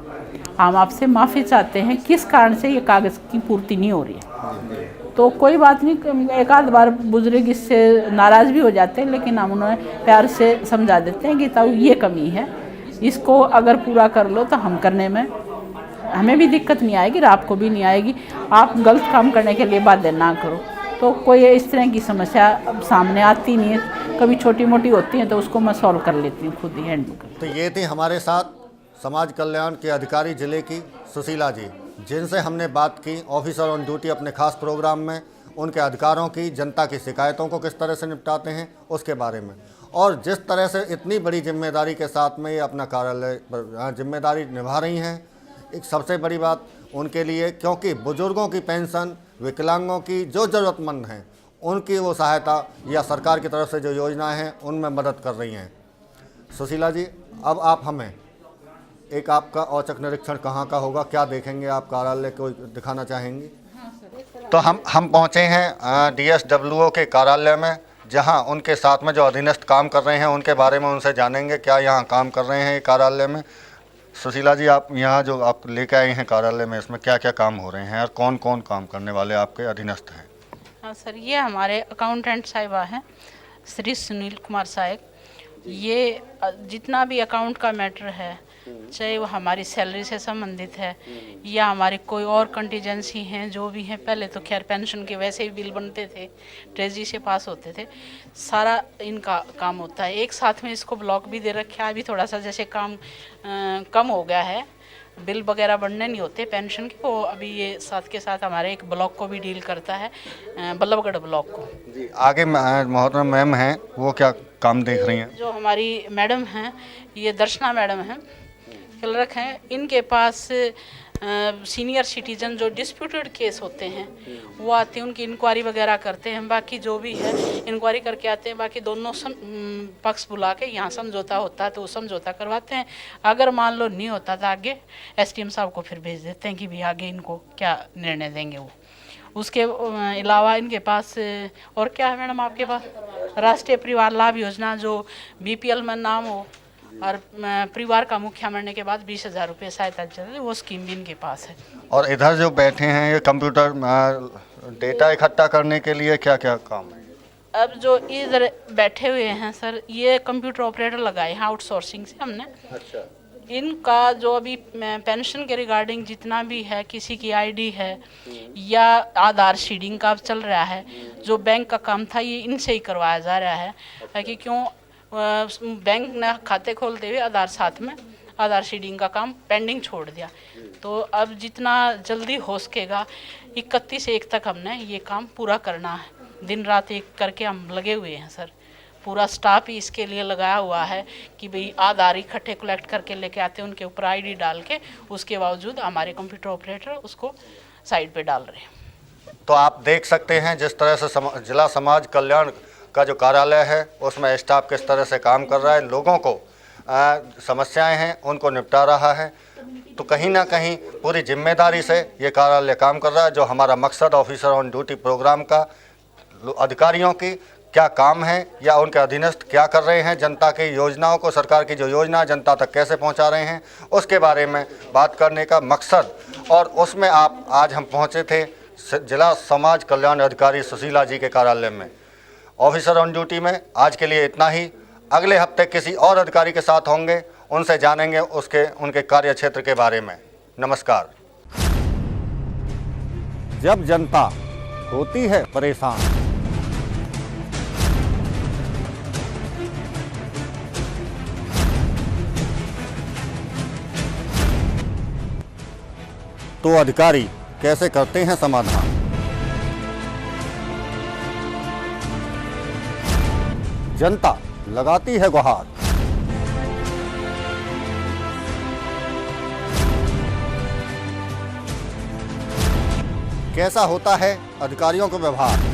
S2: हम आपसे माफ़ी चाहते हैं किस कारण से ये कागज़ की पूर्ति नहीं हो रही है। तो कोई बात नहीं, एक आध बार बुजुर्ग इससे नाराज़ भी हो जाते हैं लेकिन हम उन्हें प्यार से समझा देते हैं कि ताऊ ये कमी है, इसको अगर पूरा कर लो तो हम करने में हमें भी दिक्कत नहीं आएगी और आपको भी नहीं आएगी, आप गलत काम करने के लिए बाध्य ना करो। तो कोई इस तरह की समस्या अब सामने आती नहीं है, कभी छोटी मोटी होती है तो उसको मैं सॉल्व कर लेती हूँ खुद ही हैंडल कर।
S1: तो ये थी हमारे साथ समाज कल्याण के अधिकारी जिले की सुशीला जी, जिनसे हमने बात की ऑफिसर ऑन ड्यूटी अपने खास प्रोग्राम में उनके अधिकारों की, जनता की शिकायतों को किस तरह से निपटाते हैं उसके बारे में, और जिस तरह से इतनी बड़ी जिम्मेदारी के साथ में ये अपना कार्यालय जिम्मेदारी निभा रही हैं। एक सबसे बड़ी बात उनके लिए, क्योंकि बुजुर्गों की पेंशन, विकलांगों की जो ज़रूरतमंद हैं उनकी वो सहायता या सरकार की तरफ से जो योजनाएं हैं उनमें मदद कर रही हैं। सुशीला जी, अब आप हमें एक आपका औचक निरीक्षण कहाँ का होगा, क्या देखेंगे आप, कार्यालय को दिखाना चाहेंगे? तो हम पहुँचे हैं DSWO के कार्यालय में, जहां उनके साथ में जो अधीनस्थ काम कर रहे हैं उनके बारे में उनसे जानेंगे क्या यहाँ काम कर रहे हैं ये कार्यालय में। सुशीला जी, आप यहाँ जो आप लेके आए हैं कार्यालय में, इसमें क्या क्या काम हो रहे हैं और कौन कौन काम करने वाले आपके अधीनस्थ हैं?
S2: हाँ सर, ये हमारे अकाउंटेंट साहिबा हैं श्री सुनील कुमार साहब। ये जितना भी अकाउंट का मैटर है, चाहे वो हमारी सैलरी से संबंधित है या हमारी कोई और कंटीजेंसी हैं जो भी हैं, पहले तो खैर पेंशन के वैसे ही बिल बनते थे, ट्रेजरी से पास होते थे, सारा इनका काम होता है। एक साथ में इसको ब्लॉक भी दे रखा है। अभी थोड़ा सा जैसे काम कम हो गया है, बिल वगैरह बनने नहीं होते पेंशन के, वो अभी ये साथ के साथ हमारे एक ब्लॉक को भी डील करता है, बल्लभगढ़ ब्लॉक को।
S1: जी, आगे मोहतरम मैम हैं, वो क्या काम देख रही हैं?
S2: जो हमारी मैडम हैं, ये दर्शना मैडम हैं, क्लर्क हैं, इनके पास सीनियर सिटीजन जो डिस्प्यूटेड केस होते हैं वो आते हैं, उनकी इंक्वायरी वगैरह करते हैं। बाकी जो भी है इंक्वायरी करके आते हैं, बाकी दोनों पक्ष बुला के यहाँ समझौता होता है तो वो समझौता करवाते हैं। अगर मान लो नहीं होता तो आगे SDM साहब को फिर भेज देते हैं कि भी आगे इनको क्या निर्णय देंगे वो। उसके अलावा इनके पास और क्या है मैडम आपके पास? राष्ट्रीय परिवार लाभ योजना, जो BPL में नाम हो और परिवार का मुखिया मरने के बाद 20,000 रुपये सहायता चल रही है, वो स्कीम भी इनके पास है।
S1: और इधर जो बैठे हैं, ये कंप्यूटर डेटा इकट्ठा करने के लिए क्या क्या काम है?
S2: अब जो इधर बैठे हुए हैं सर, ये कंप्यूटर ऑपरेटर लगाए हैं आउटसोर्सिंग से हमने।
S1: अच्छा।
S2: इनका जो अभी पेंशन के रिगार्डिंग जितना भी है, किसी की ID है या आधार सीडिंग का चल रहा है, जो बैंक का काम था ये इनसे ही करवाया जा रहा है। कि क्यों बैंक ने खाते खोलते हुए आधार साथ में आधार सीडिंग का काम पेंडिंग छोड़ दिया। तो अब जितना जल्दी हो सकेगा 31/1 तक हमने ये काम पूरा करना है। दिन रात एक करके हम लगे हुए हैं सर, पूरा स्टाफ ही इसके लिए लगाया हुआ है कि भाई आधार इकट्ठे कलेक्ट करके लेके आते हैं, उनके ऊपर ID डाल के, उसके बावजूद हमारे कंप्यूटर ऑपरेटर उसको साइड पे डाल रहे हैं।
S1: तो आप देख सकते हैं जिस तरह से जिला समाज कल्याण का जो कार्यालय है उसमें स्टाफ किस तरह से काम कर रहा है, लोगों को समस्याएं हैं उनको निपटा रहा है। तो कहीं ना कहीं पूरी जिम्मेदारी से ये कार्यालय काम कर रहा है। जो हमारा मकसद ऑफिसर ऑन ड्यूटी प्रोग्राम का, अधिकारियों की क्या काम है या उनके अधीनस्थ क्या कर रहे हैं, जनता की योजनाओं को, सरकार की जो योजना जनता तक कैसे पहुंचा रहे हैं, उसके बारे में बात करने का मकसद। और उसमें आज हम पहुंचे थे जिला समाज कल्याण अधिकारी सुशीला जी के कार्यालय में, ऑफिसर ऑन ड्यूटी में। आज के लिए इतना ही। अगले हफ्ते किसी और अधिकारी के साथ होंगे, उनसे जानेंगे उनके कार्य क्षेत्र के बारे में। नमस्कार। जब जनता होती है परेशान, तो अधिकारी कैसे करते हैं समाधान? जनता लगाती है गुहार। कैसा होता है अधिकारियों का व्यवहार?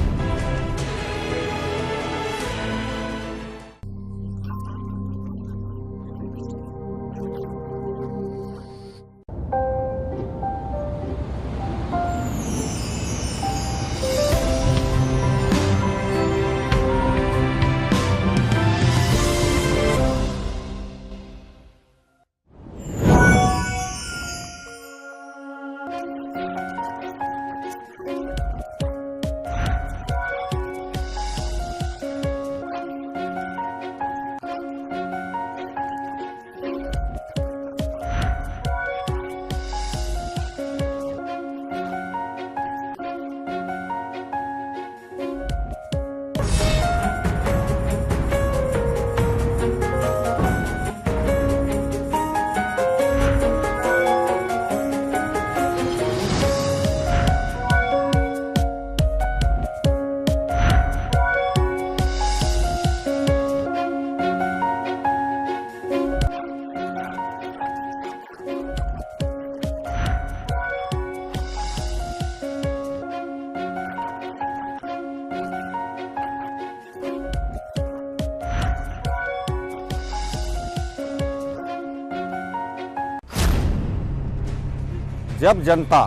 S1: जब जनता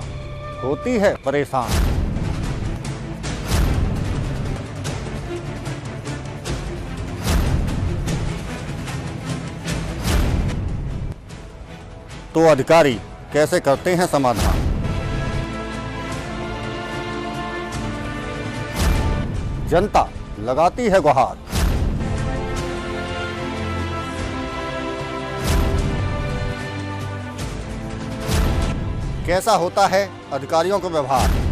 S1: होती है परेशान, तो अधिकारी कैसे करते हैं समाधान। जनता लगाती है गुहार, कैसा होता है अधिकारियों का व्यवहार।